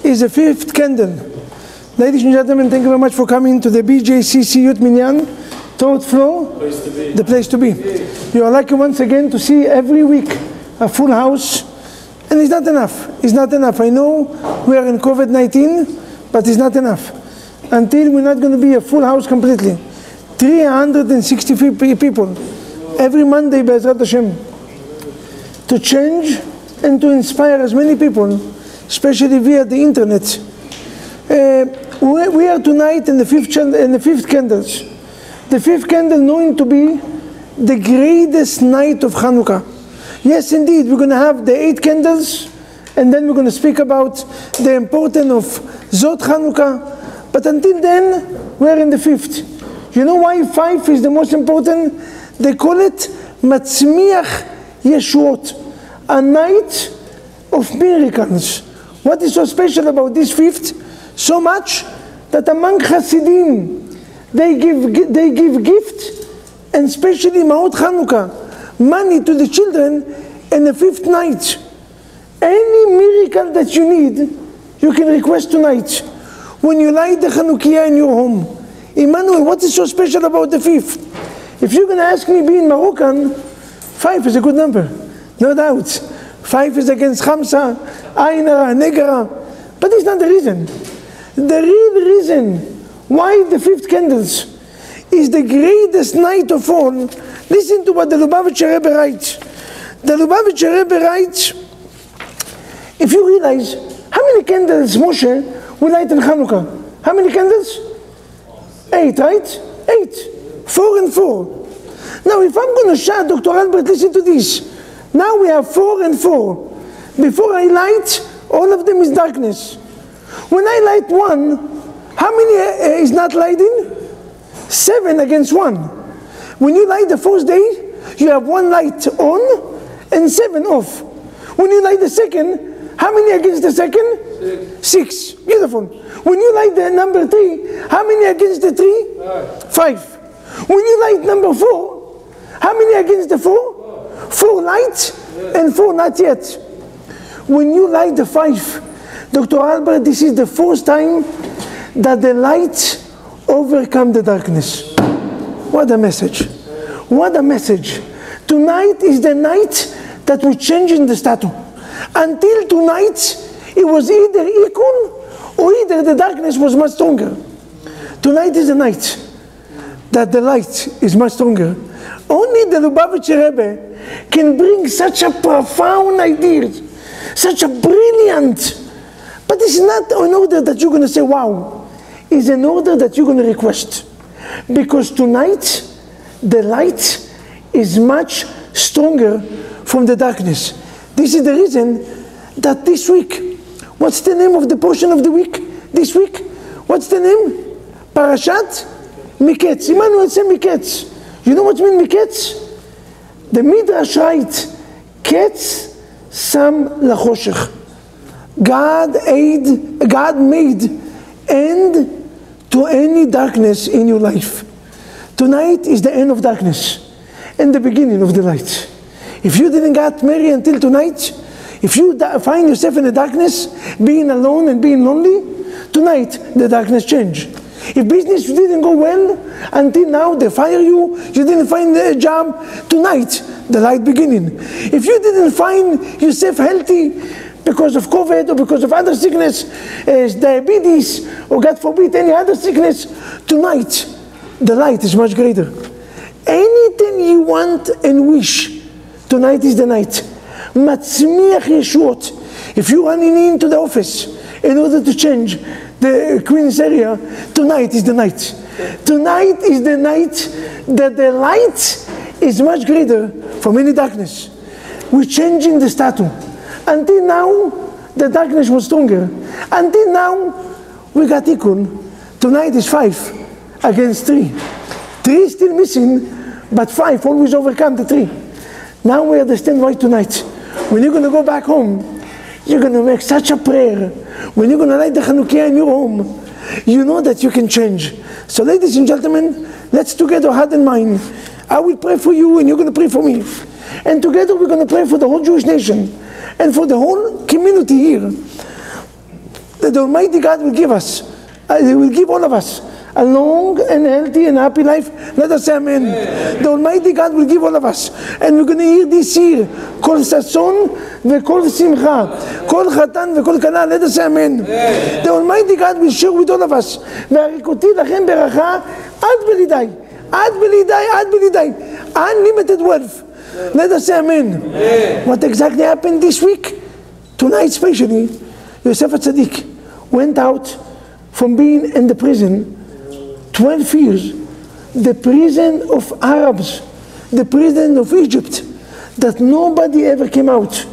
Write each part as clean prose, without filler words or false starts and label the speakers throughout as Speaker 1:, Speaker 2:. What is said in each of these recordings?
Speaker 1: is the fifth candle. Ladies and gentlemen, thank you very much for coming to the BJCC Youth Minyan, third floor, the place to be. You are lucky once again to see every week a full house, and it's not enough. It's not enough. I know we are in COVID-19, but it's not enough. Until we're not going to be a full house completely. 360 people every Monday, Be'ezrat Hashem, to change and to inspire as many people, especially via the internet. We are tonight in the fifth candles. The fifth candle known to be the greatest night of Chanukah. Yes, indeed, we're going to have the 8 candles, and then we're going to speak about the importance of Zot Chanukah. But until then, we're in the 5th. You know why 5 is the most important? They call it Matzmiach Yeshuot, a night of miracles. What is so special about this 5th? So much that among Hasidim, they give gift, and especially Ma'ot Chanukah, money to the children in the 5th night. Any miracle that you need, you can request tonight. When you light the Chanukiah in your home. Emmanuel, what is so special about the 5th? If you're going to ask me being Moroccan, 5 is a good number, no doubt. 5 is against Khamsa, Ainara, Negara. But it's not the reason. The real reason why the 5th candles is the greatest night of all. Listen to what the Lubavitcher Rebbe writes. The Lubavitcher Rebbe writes, if you realize, how many candles Moshe will light in Chanukah? How many candles? 8, right? 8. 4 and 4. Now if I'm going to shout, Dr. Albert, listen to this. Now we have 4 and 4. Before I light, all of them is darkness. When I light 1, how many is not lighting? 7 against 1. When you light the 4th day, you have 1 light on and 7 off. When you light the 2nd, how many against the 2nd? 6. Beautiful. When you light the number 3, how many against the 3? 5. When you light number 4, how many against the 4? 4 light and 4 not yet. When you light the 5, Dr. Albert, this is the first time that the light overcome the darkness. What a message. What a message. Tonight is the night that we change in the statue. Until tonight, it was either equal or either the darkness was much stronger. Tonight is the night that the light is much stronger. Only the Lubavitcher Rebbe can bring such a profound idea, such a brilliant. But it's not an order that you're going to say, wow. It's an order that you're going to request. Because tonight, the light is much stronger from the darkness. This is the reason that this week, what's the name of the portion of the week? This week? What's the name? Parashat Miketz. Emmanuel said Miketz. You know what means Miketz? The Midrash writes, Ketz Sam Lachoshech. God made end to any darkness in your life. Tonight is the end of darkness and the beginning of the light. If you didn't get married until tonight, if you find yourself in the darkness, being alone and being lonely, tonight the darkness change. If business didn't go well until now, they fire you, you didn't find a job, tonight the light beginning. If you didn't find yourself healthy because of COVID or because of other sickness, diabetes, or God forbid any other sickness, tonight the light is much greater. Anything you want and wish, tonight is the night. Matzmiach Yeshuot. If you're running into the office in order to change the Queen's area, tonight is the night. Tonight is the night that the light is much greater from any darkness. We're changing the statue. Until now, the darkness was stronger. Until now, we got equal. Tonight is 5 against 3. 3 is still missing, but 5 always overcome the 3. Now we understand why tonight. When you're going to go back home, you're going to make such a prayer. When you're going to light the Chanukiah in your home, you know that you can change. So ladies and gentlemen, let's together heart and mind. I will pray for you and you're going to pray for me. And together we're going to pray for the whole Jewish nation and for the whole community here. that the Almighty God will give us. He will give all of us a long and healthy and happy life. Let us say amen. The Almighty God will give all of us. And we're going to hear this year, Kol Sason veKol Simcha, Kol Chatan veKol Kala. Let us say amen. The Almighty God will share with all of us. והריקותי לכם ברכה עד בלי די. Unlimited wealth. Let us say amen. What exactly happened this week? Tonight especially, Yosef HaTzadik went out from being in the prison 12 years, the prison of Arabs, the prison of Egypt, that nobody ever came out.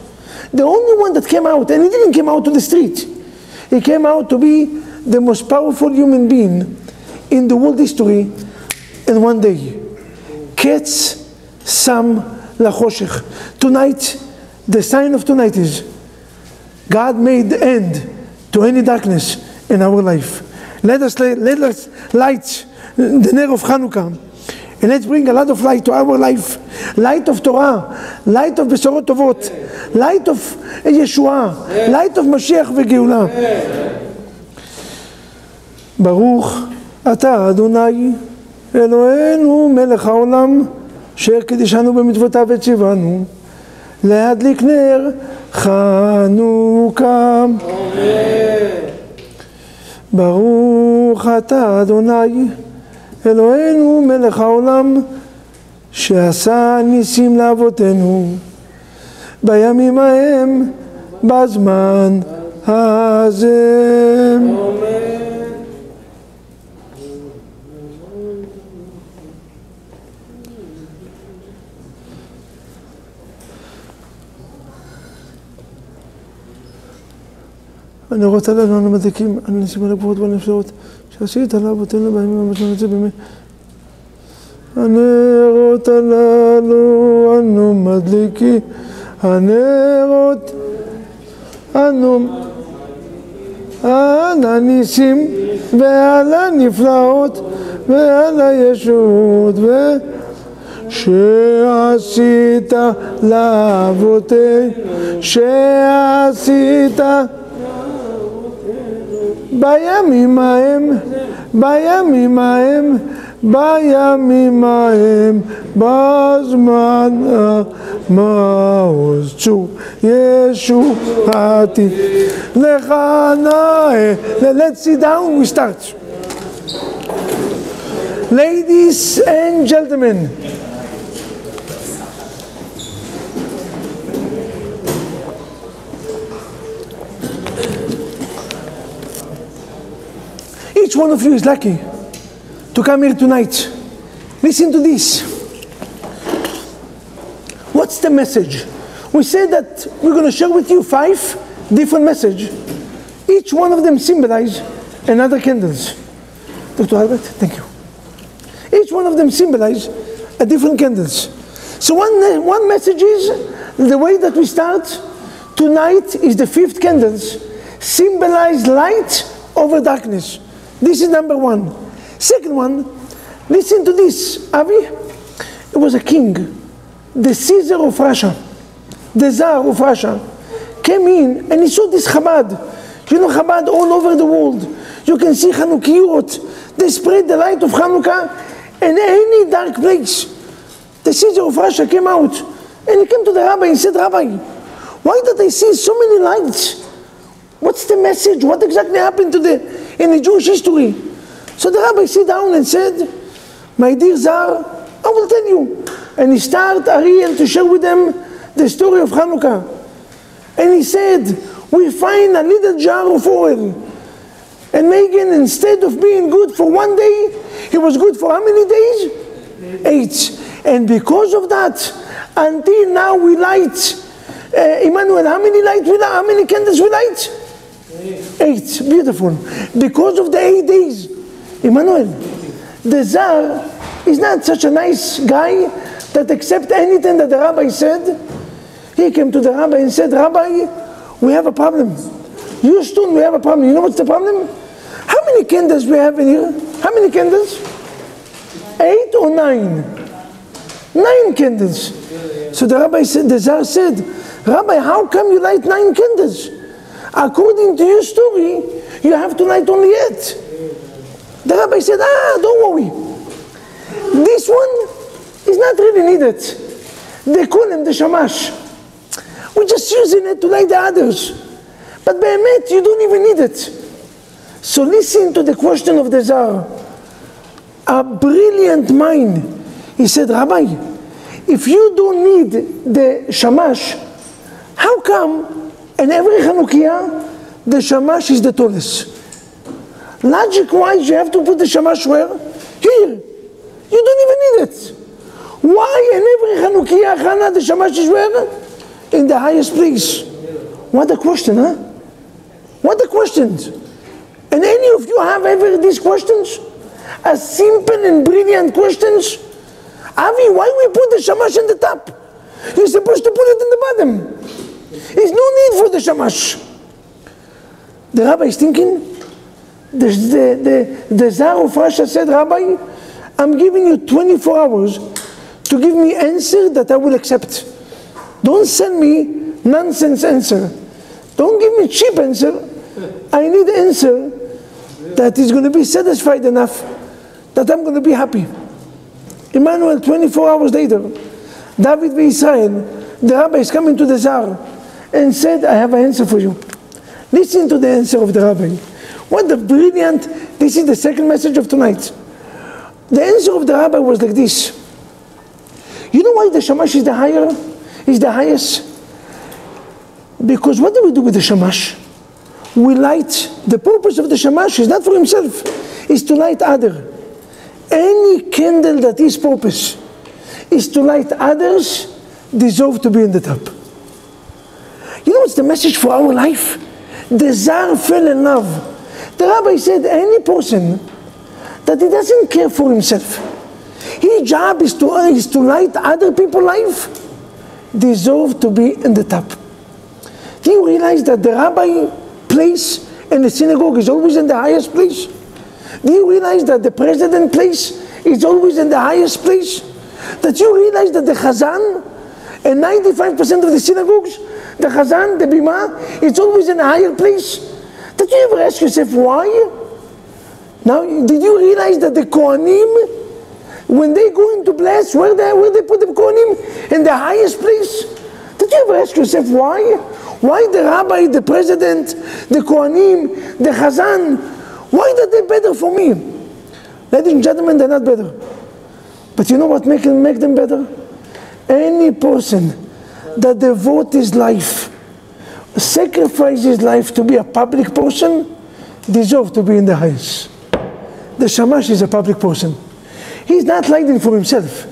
Speaker 1: The only one that came out, and he didn't come out to the street, he came out to be the most powerful human being in the world history in one day. Ketz Sam Lachoshech. Tonight, the sign of tonight is God made the end to any darkness in our life. Let us light the Ner of Chanukah, and let's bring a lot of light to our life. Light of Torah, light of Besorot Tovot, light of Yeshua, light of Mashiach v'Geula. Baruch Ata Adonai Eloheinu Melech Haolam אשר קידשנו במצוותיו וציוונו להדליק נר חנוכה. ברוך אתה אדוני אלוהינו מלך העולם שעשה ניסים לאבותינו בימים ההם בזמן הזה. הנרות הללו אנו מדליקים על ניסים הגבורות והנפלאות שעשית לאבותינו בימים המשמעותיים בימי. הנרות הללו אנו מדליקים, הנרות אנו על הניסים ועל הנפלאות ועל הישועות שעשית לאבותינו, שעשית בימים ההם בזמן המעוז צור ישועתי לך נאה. Let's sit down, we start. Ladies and gentlemen, each one of you is lucky to come here tonight. Listen to this. What's the message? We said that we're going to share with you 5 different messages. Each one of them symbolize another candles. Dr. Albert, thank you. Each one of them symbolize a different candles. So one message is the way that we start tonight is the 5th candles symbolize light over darkness. This is number 1. Second one, listen to this. Avi, it was a king, the Caesar of Russia, the Tsar of Russia, came in and he saw this Chabad. You know Chabad all over the world. You can see Chanukiot. They spread the light of Chanukah in any dark place. The Caesar of Russia came out and he came to the Rabbi and said, Rabbi, why did I see so many lights? What's the message? What exactly happened in the Jewish history? So the Rabbi sat down and said, my dear Tsar, I will tell you. And he started Ariel to share with them the story of Chanukah. And he said, we find a little jar of oil. And Megan, instead of being good for 1 day, he was good for how many days? 8. And because of that, until now we light, Emmanuel, how many candles we light? 8. Beautiful. Because of the 8 days. Emmanuel, the Tsar is not such a nice guy that accepts anything that the Rabbi said. He came to the Rabbi and said, Rabbi, we have a problem. Houston, we have a problem. You know what's the problem? How many candles we have in here? How many candles? 8 or 9? 9 candles. So the Rabbi said, the Tsar said, Rabbi, how come you light 9 candles? According to your story, you have to light only 8. The rabbi said, don't worry. This one is not really needed. They call him the shamash. We're just using it to light the others. But be'emet, you don't even need it. So listen to the question of the Zar. A brilliant mind. He said, Rabbi, if you don't need the shamash, how come in every Chanukah the shamash is the tallest? Logic-wise, you have to put the shamash where? Here. You don't even need it. Why in every Chanukah, Chana, the shamash is where? In the highest place. What a question, huh? What a question. And any of you have ever these questions? As simple and brilliant questions? Avi, why we put the shamash in the top? You're supposed to put it in the bottom. There's no need for the shamash. The rabbi is thinking, the Zar of Russia said, Rabbi, I'm giving you 24 hours to give me answer that I will accept. Don't send me nonsense answer. Don't give me cheap answer. I need answer that is going to be satisfied enough that I'm going to be happy. Emmanuel, 24 hours later, David v. Israel, the rabbi is coming to the Zar and said, I have an answer for you. Listen to the answer of the rabbi. What a brilliant, this is the second message of tonight. The answer of the rabbi was like this. You know why the shamash is the highest? Because what do we do with the shamash? We light, the purpose of the shamash is not for himself, is to light other. Any candle that is purpose is to light others deserve to be in the top. You know what's the message for our life? The Zar fell in love. The rabbi said any person that he doesn't care for himself, his job is to light other people's life, deserve to be in the top. Do you realize that the rabbi place in the synagogue is always in the highest place? Do you realize that the president place is always in the highest place? That you realize that the Chazan, in 95% of the synagogues, the Chazan, the Bima, it's always in a higher place? Did you ever ask yourself why? Now, did you realize that the Kohanim, when they go into bless, where they put the Kohanim? In the highest place? Did you ever ask yourself why? Why the rabbi, the president, the Kohanim, the Chazan, why are they better for me? Ladies and gentlemen, they're not better. But you know what make them better? Any person that devotes his life, sacrifices his life to be a public person, deserves to be in the highest. The shamash is a public person. He's not lighting for himself.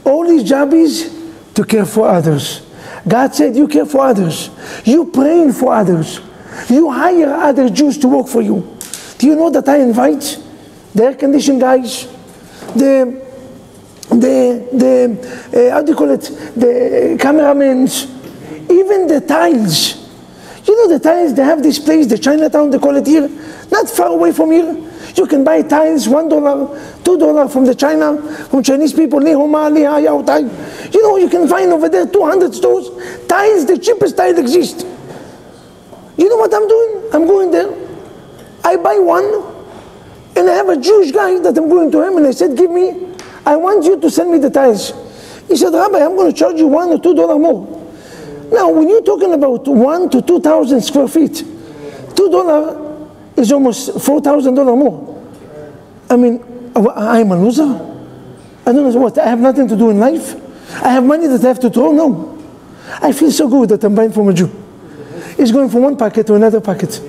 Speaker 1: All his job is to care for others. God said, you care for others. You praying for others. You hire other Jews to work for you. Do you know that I invite the air-conditioned guys, the cameramen, even the tiles. You know the tiles, they have this place, the Chinatown, they call it here, not far away from here. You can buy tiles, $1, $2 from from Chinese people. You know, you can find over there 200 stores. Tiles, the cheapest tile exists. You know what I'm doing? I'm going there. I buy one, and I have a Jewish guy that I'm going to him, and I said, I want you to send me the tiles. He said, Rabbi, I'm going to charge you $1 or $2 more. Now, when you're talking about 1,000 to 2,000 square feet, $2 is almost $4,000 more. I mean, I'm a loser? I don't know what, I have nothing to do in life? I have money that I have to throw? No. I feel so good that I'm buying from a Jew. It's going from one pocket to another pocket.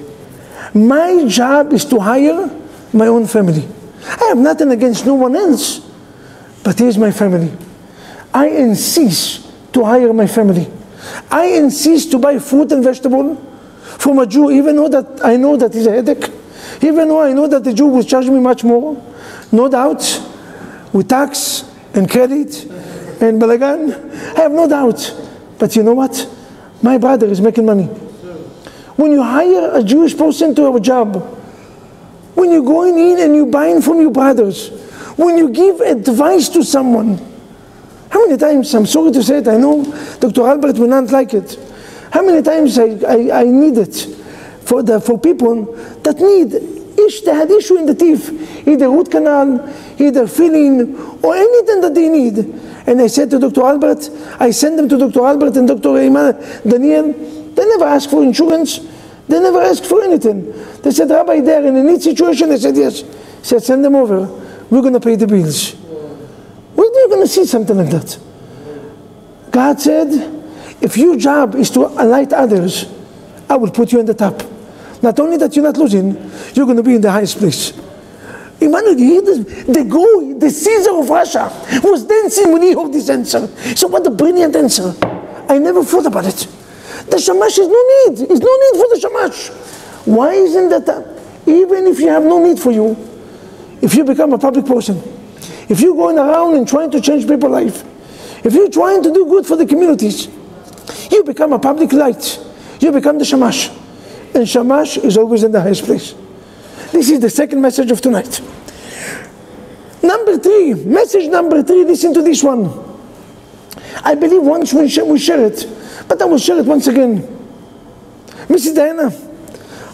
Speaker 1: My job is to hire my own family. I have nothing against no one else, but here's my family. I insist to hire my family. I insist to buy fruit and vegetable from a Jew, even though that I know that is a headache, even though I know that the Jew will charge me much more, no doubt, with tax and credit and balagan. I have no doubt. But you know what? My brother is making money. When you hire a Jewish person to have a job, when you're going in and you're buying from your brothers, when you give advice to someone, how many times, I'm sorry to say it, I know Dr. Albert will not like it, how many times I need it. for people that they had issue in the teeth, either root canal, either filling, or anything that they need. And I said to Dr. Albert, I sent them to Dr. Albert and Dr. Daniel. They never asked for insurance. They never asked for anything. They said, Rabbi, they're in a need situation. I said, yes. He said, send them over. We're going to pay the bills. Where are you going to see something like that? God said, if your job is to enlighten others, I will put you on the top. Not only that you're not losing, you're going to be in the highest place. Emmanuel, you hear this? The Caesar of Russia was dancing when he heard this answer. So what a brilliant answer. I never thought about it. The shamash is no need. There's no need for the shamash. Why isn't that? Even if you have no need for you, if you become a public person, if you're going around and trying to change people's life, if you're trying to do good for the communities, you become a public light. You become the shamash. And shamash is always in the highest place. This is the second message of tonight. Message number 3, listen to this one. I believe once we share it, but I will share it once again. Mrs. Diana,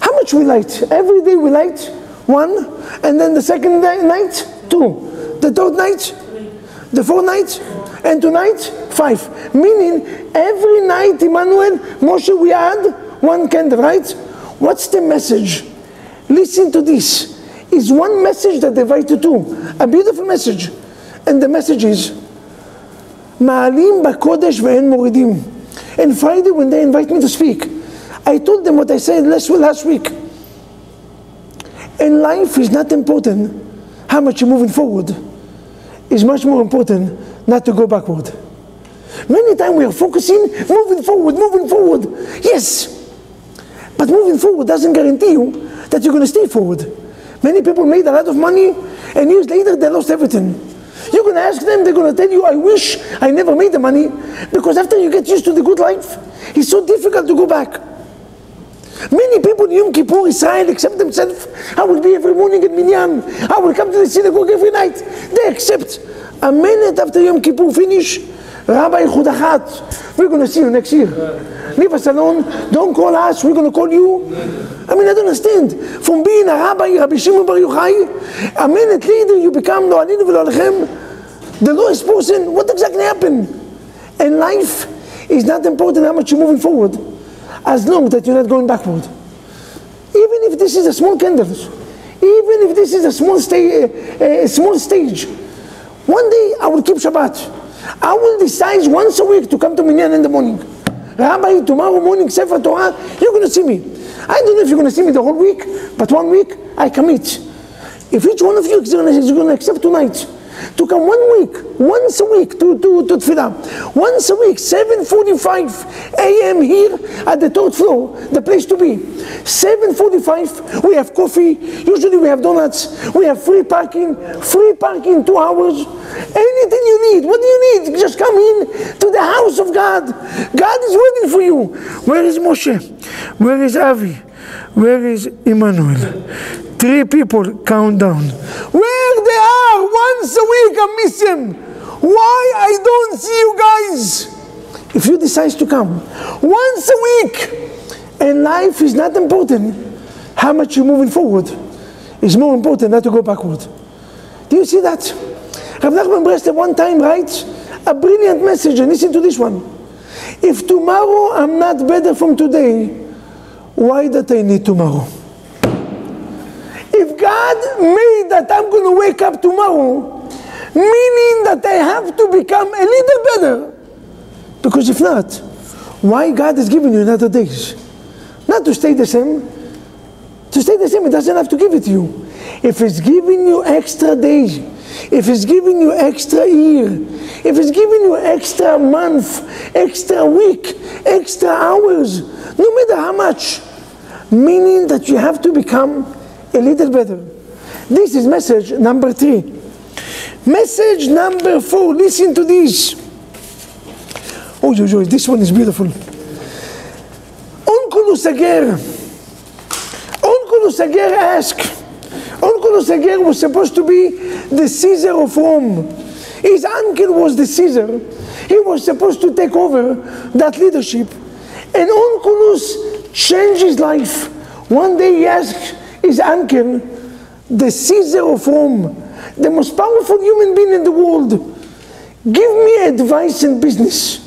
Speaker 1: how much we light? Every day we light 1, and then the second night 2, the third night, the fourth night, and tonight 5. Meaning every night, Emmanuel, Moshe, we add 1 candle, right? What's the message? Listen to this. It's one message that divides to 2. A beautiful message. And the message is, Ma'alim b'kodesh ve'en moridim. And Friday, when they invite me to speak, I told them what I said last week. In life is not important how much you're moving forward. It's much more important not to go backward. Many times we are focusing, moving forward. Yes. But moving forward doesn't guarantee you that you're going to stay forward. Many people made a lot of money, and years later they lost everything. You're going to ask them, they're going to tell you, I wish I never made the money, because after you get used to the good life, it's so difficult to go back. Many people in Yom Kippur, Israel, accept themselves. I will be every morning at Minyan. I will come to the synagogue every night. They accept. A minute after Yom Kippur finish, Rabbi Chudachat, we're going to see you next year. Leave us alone. Don't call us. We're going to call you. I mean, I don't understand. From being a Rabbi Shimon Bar Yochai, a minute later you become Lo Alinu V'Lo Alechem, the lowest person. What exactly happened? And life is not important how much you're moving forward, as long as you're not going backward. Even if this is a small candle, even if this is a small stage, one day I will keep Shabbat. I will decide once a week to come to Minyan in the morning. Rabbi, tomorrow morning, Sefer Torah, you're going to see me. I don't know if you're going to see me the whole week, but 1 week, I commit. If each one of you is going to accept tonight, to come 1 week, once a week to Tefillah, once a week, 7:45 a.m. here at the third floor, the place to be. 7:45, we have coffee, usually we have donuts, we have free parking 2 hours. Anything you need, what do you need? Just come in to the house of God. God is waiting for you. Where is Moshe? Where is Avi? Where is Emmanuel? 3 people count down. Where they are? Once a week I miss them. Why I don't see you guys? If you decide to come once a week, and life is not important how much you're moving forward, it's more important not to go backward. Do you see that? Rav Nachman Breslev one time writes a brilliant message, and listen to this one. If tomorrow I'm not better from today, why that I need tomorrow? If God made that I'm going to wake up tomorrow, meaning that I have to become a little better. Because if not, why God has given you another days? Not to stay the same. To stay the same, it doesn't have to give it to you. If it's giving you extra days, if it's giving you extra year, if it's giving you extra month, extra week, extra hours, no matter how much, meaning that you have to become a little better. This is message number 3. Message number 4, listen to this. Oh, this one is beautiful. Onkelos Ager asked, Onkelos Ager was supposed to be the Caesar of Rome. His uncle was the Caesar. He was supposed to take over that leadership. And Onkelos changed his life One day he asked his uncle, the Caesar of Rome, the most powerful human being in the world, give me advice in business.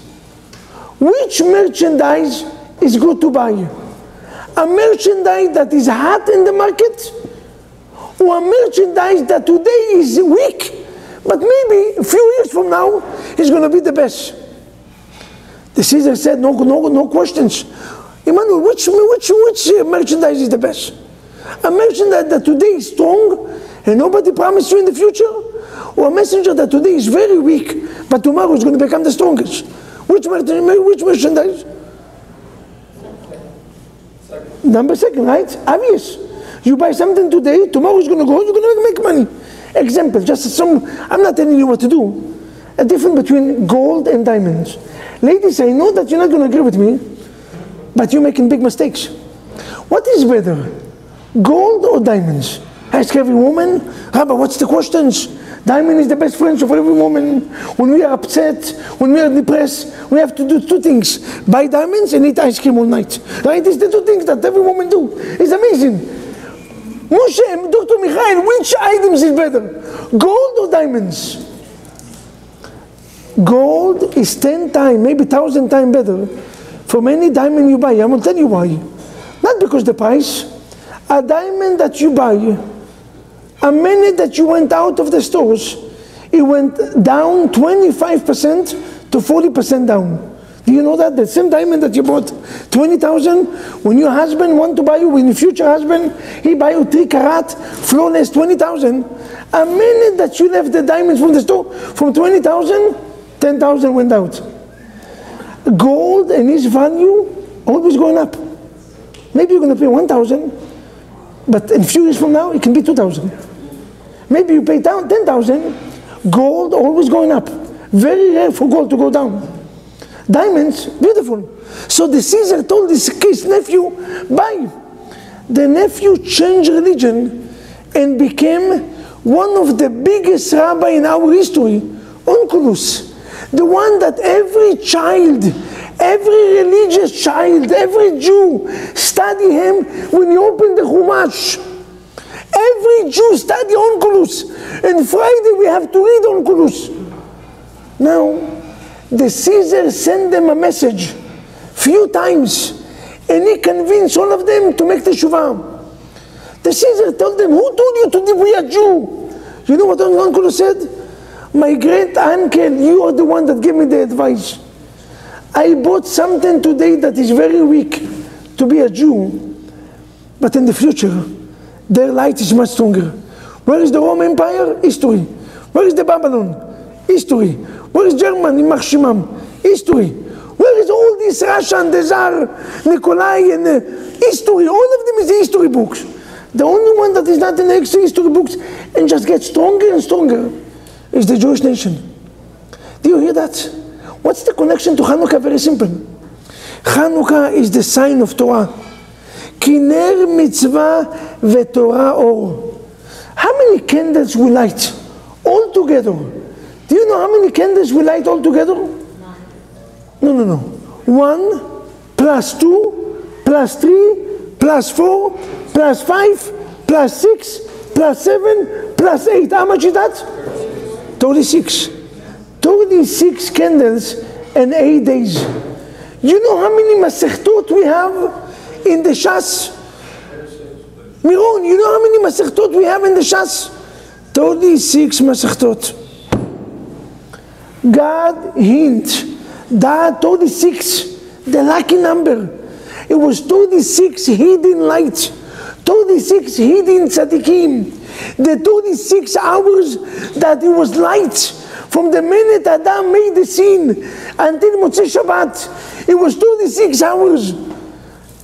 Speaker 1: Which merchandise is good to buy? A merchandise that is hot in the market, or a merchandise that today is weak, but maybe a few years from now is going to be the best? The Caesar said, no questions. Emmanuel, which merchandise is the best? A merchandise that today is strong and nobody promised you in the future? Or a messenger that today is very weak but tomorrow is going to become the strongest? Which merchandise? Number second, right? Obvious. You buy something today, tomorrow is going to go, you're going to make money. Example, just some, I'm not telling you what to do. A difference between gold and diamonds. Ladies, I know that you're not going to agree with me, but you're making big mistakes. What is better, gold or diamonds? Ask every woman, Rabbi, what's the questions? Diamond is the best friend of every woman. When we are upset, when we are depressed, we have to do two things. Buy diamonds and eat ice cream all night. Right? It's the two things that every woman do. It's amazing. Moshe, Dr. Michael, which items is better? Gold or diamonds? Gold is 10 times, maybe 1,000 times better from any diamond you buy. I will tell you why. Not because the price. A diamond that you buy, a minute that you went out of the stores, it went down 25% to 40% down. Do you know that? The same diamond that you bought 20,000, when your husband want to buy you, when your future husband, he buy you 3 carat, flawless 20,000, a minute that you left the diamonds from the store, from 20,000, 10,000 went out. Gold and its value always going up. Maybe you're going to pay 1,000, but in a few years from now, it can be 2,000. Maybe you pay down 10,000, gold always going up. Very rare for gold to go down. Diamonds, beautiful. So the Caesar told his nephew, buy. The nephew changed religion and became one of the biggest rabbi in our history, Onkelos. The one that every child, every religious child, every Jew study him when he opened the shamash. Every Jew study Onkelos. And Friday we have to read Onkelos. Now, the Caesar sent them a message few times, and he convinced all of them to make the teshuvah. The Caesar told them, who told you to be a Jew? You know what Uncle said? My great uncle, you are the one that gave me the advice. I bought something today that is very weak to be a Jew, but in the future, their light is much stronger. Where is the Roman Empire? History. Where is the Babylon? History. Where is Germany, Marshimam? History. Where is all this Russia and the Tsar, Nikolai and history? All of them is the history books. The only one that is not in the history books and just gets stronger and stronger is the Jewish nation. Do you hear that? What's the connection to Chanukah? Very simple. Chanukah is the sign of Torah. Ki ner mitzvah veTorah or. How many candles we light all together? Do you know how many candles we light all together? No. 1 plus 2 plus 3 plus 4 plus 5 plus 6 plus 7 plus 8. How much is that? 36. 36 candles and 8 days. You know how many masechtot we have in the Shas? Miron, you know how many masechtot we have in the Shas? 36 masechtot. God hint that 36, the lucky number. It was 36 hidden lights, 36 hidden tzaddikim. The 36 hours that it was light from the minute Adam made the scene until Motzei Shabbat. It was 26 hours.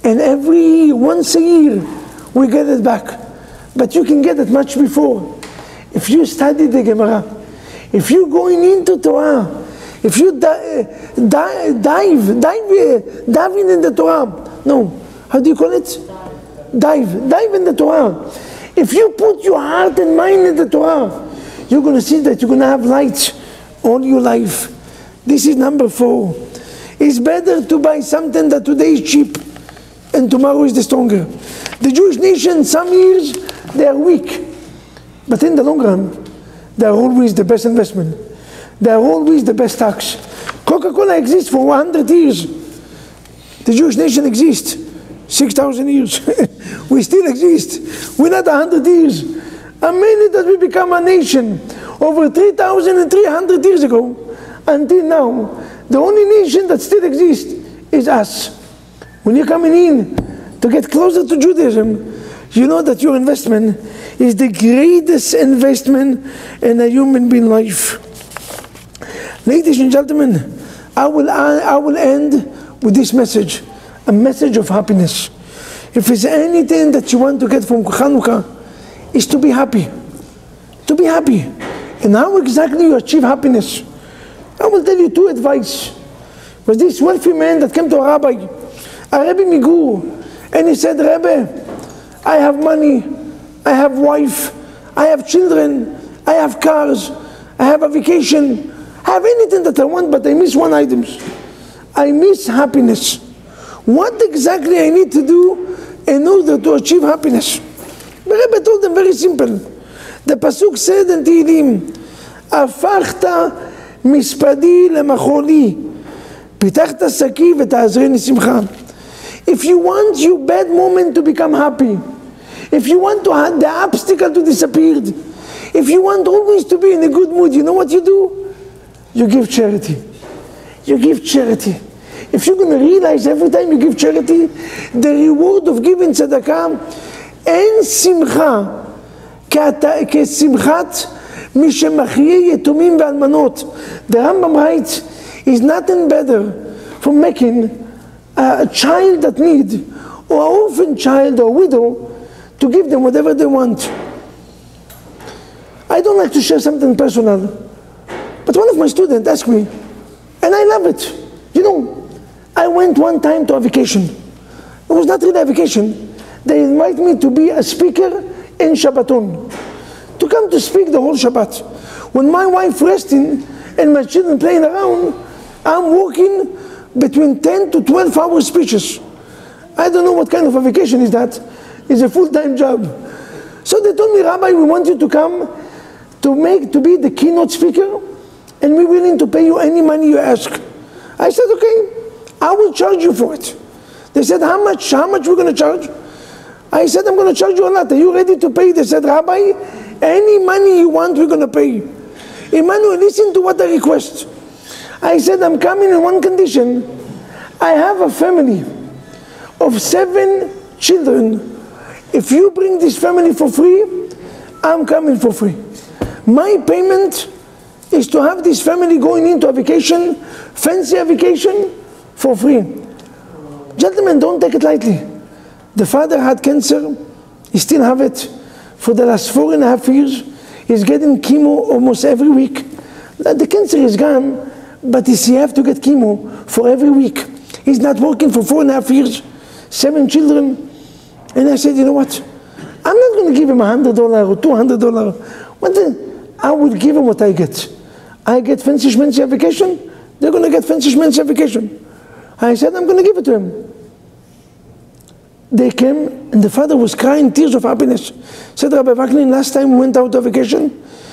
Speaker 1: And every once a year we get it back. But you can get it much before. If you study the Gemara, if you're going into Torah, if you dive in the Torah, no, how do you call it? Dive in the Torah. If you put your heart and mind in the Torah, you're going to see that you're going to have light all your life. This is number 4. It's better to buy something that today is cheap and tomorrow is the stronger. The Jewish nation, some years, they are weak. But in the long run, they are always the best investment. They are always the best tax. Coca-Cola exists for 100 years. The Jewish nation exists 6,000 years. We still exist. We're not 100 years. A minute that we become a nation, over 3,300 years ago, until now, the only nation that still exists is us. When you're coming in to get closer to Judaism, you know that your investment is the greatest investment in a human being life. Ladies and gentlemen, I will end with this message, a message of happiness. If there's anything that you want to get from Chanukah, is to be happy. To be happy. And how exactly you achieve happiness? I will tell you 2 advice. There was this wealthy man that came to a Rabbi Migur, and he said, Rabbi, I have money, I have wife, I have children, I have cars, I have a vacation, I have anything that I want, but I miss one item. I miss happiness. What exactly I need to do in order to achieve happiness? The Rebbe told them very simple. The Pasuk said in Tehillim, Afachta mispadi lemacholi, pitachta saki v'ta'azreni simcha. If you want your bad moment to become happy, if you want to have the obstacle to disappear, if you want always to be in a good mood, you know what you do? You give charity. You give charity. If you're going to realize every time you give charity, the reward of giving tzedakah, אין שמחה כשמחת מי שמחיה יתומים ואלמנות. The Rambam writes, is nothing better for making a child that need, or an orphan child or widow, to give them whatever they want. I don't like to share something personal, but one of my students asked me, and I love it. You know, I went one time to a vacation. It was not really a vacation. They invite me to be a speaker in Shabbaton, to come to speak the whole Shabbat. When my wife resting and my children playing around, I'm working between 10 to 12 hour speeches. I don't know what kind of a vacation is that. It's a full-time job. So they told me, Rabbi, we want you to come to be the keynote speaker, and we're willing to pay you any money you ask. I said, okay, I will charge you for it. They said, how much we're going to charge? I said, I'm going to charge you a lot. Are you ready to pay? They said, Rabbi, any money you want, we're going to pay. Emmanuel, listen to what I request. I said, I'm coming in one condition. I have a family of 7 children. If you bring this family for free, I'm coming for free. My payment is to have this family going into a vacation, fancy vacation, for free. Gentlemen, don't take it lightly. The father had cancer, he still have it. For the last 4.5 years, he's getting chemo almost every week. The cancer is gone, but he have to get chemo for every week. He's not working for 4.5 years, 7 children. And I said, you know what? I'm not going to give him $100 or $200. I will give him what I get. I get fancy schmancy vacation, they're going to get fancy schmancy vacation. I said, I'm going to give it to him. They came, and the father was crying tears of happiness. Said, Rabbi Vaknin, last time we went out on vacation,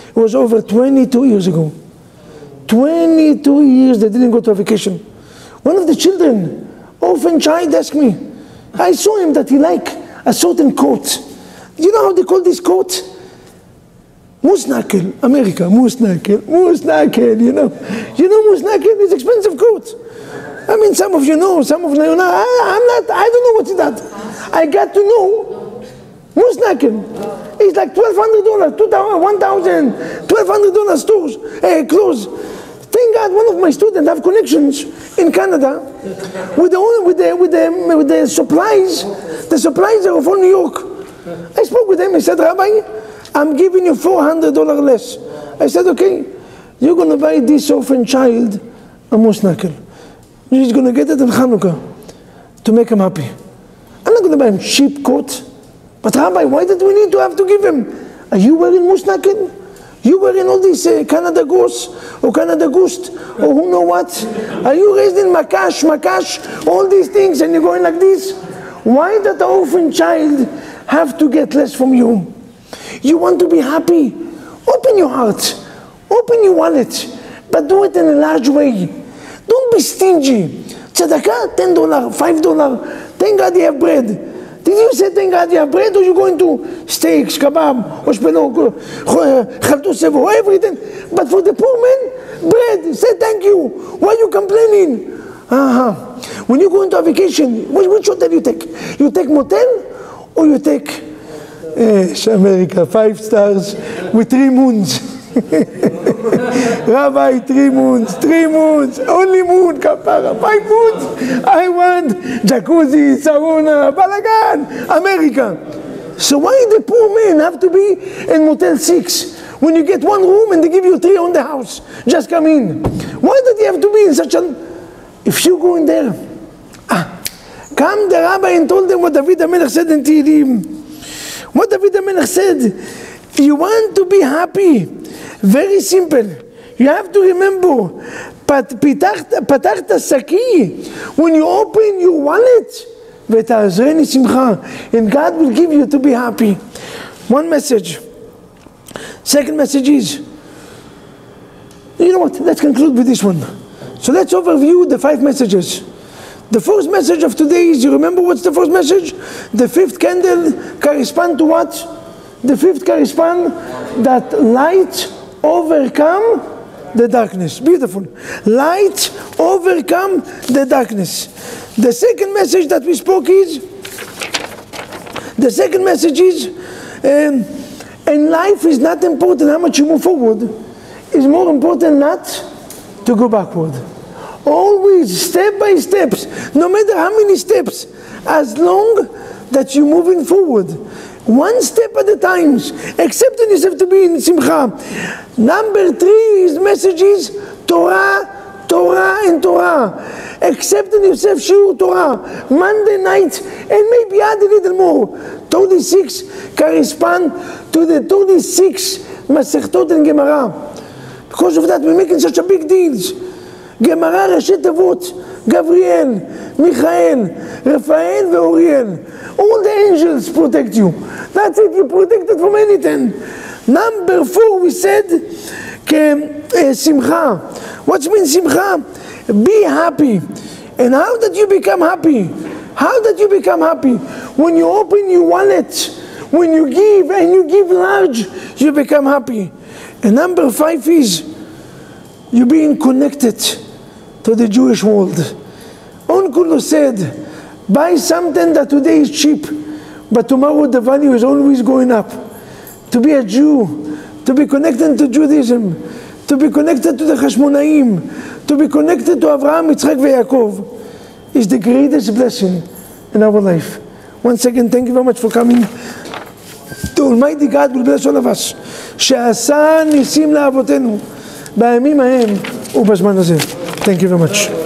Speaker 1: it was over 22 years ago. 22 years they didn't go to a vacation. One of the children, orphan child, asked me, I saw him that he liked a certain coat. You know how they call this coat? Musnakel, America, Musnakel, you know. You know Musnakel is expensive coat. I mean, some of you know, some of you know. I don't know what's that. I got to know Musnakel. It's like $1,200, $1,000, $1,200 stores, clothes. Thank God one of my students have connections in Canada with the supplies. The supplies are from New York. I spoke with him. He said, Rabbi, I'm giving you $400 less. I said, okay, you're going to buy this orphan child a musnakel. He's going to get it in Chanukah to make him happy. I'm not going to buy him cheap coat. But Rabbi, why did we need to have to give him? Are you wearing musnakel? You wearing all these Canada Goose or Canada Goose or who know what? Are you raised in Makash, all these things, and you're going like this? Why does the orphan child have to get less from you? You want to be happy? Open your heart, open your wallet, but do it in a large way. Don't be stingy. Tzedakah, $10, $5. Thank God you have bread. Did you say thank God you have bread, or you going to steaks, kebab, or chaltus, everything? But for the poor man, bread. Say thank you. Why are you complaining? When you go into a vacation, which hotel you take? You take motel, or you take America, 5 stars with 3 moons? Rabbi, 3 moons, only moon, kapara, 5 moons. I want jacuzzi, sauna, balagan, America. So why the poor men have to be in Motel 6 when you get 1 room and they give you 3 on the house? Just come in. Why do they have to be in such a... If you go in there, come the rabbi and told them what David HaMelech said in Tehillim. What David HaMelech said, you want to be happy. Very simple. You have to remember, patachta saki, when you open your wallet, v'ta'azreni simcha, and God will give you to be happy. One message. Second message is, you know what, let's conclude with this one. So let's overview the 5 messages. The first message of today is, you remember what's the first message? The 5th candle corresponds to what? The 5th corresponds that light overcome the darkness. Beautiful. Light overcome the darkness. The second message that we spoke is, and life is not important how much you move forward. It's more important not to go backward. Always step by steps, no matter how many steps, as long that you're moving forward. 1 step at a time, accepting yourself to be in simcha. Number 3, his message is Torah, Torah and Torah. Accepting yourself, shiur Torah, Monday night, and maybe add a little more. 36 correspond to the 36 Masechtot and Gemara. Because of that, we're making such a big deals. Gemara, Rashi Tevot, Gabriel, Michael, Raphael, Uriel. All the angels protect you. That's it, you're protected from anything. Number 4, we said, simcha. What means simcha? Be happy. And how did you become happy? How did you become happy? When you open your wallet, when you give, and you give large, you become happy. And number 5 is, you being connected to the Jewish world. Uncle said, buy something that today is cheap, but tomorrow the value is always going up. To be a Jew, to be connected to Judaism, to be connected to the Hashmonaim, to be connected to Avraham, Yitzchak, and Yaakov, is the greatest blessing in our life. Once again, thank you very much for coming. The Almighty God will bless all of us. שעשה ניסים לאבותינו בימים ההם ובזמן הזה. Thank you very much.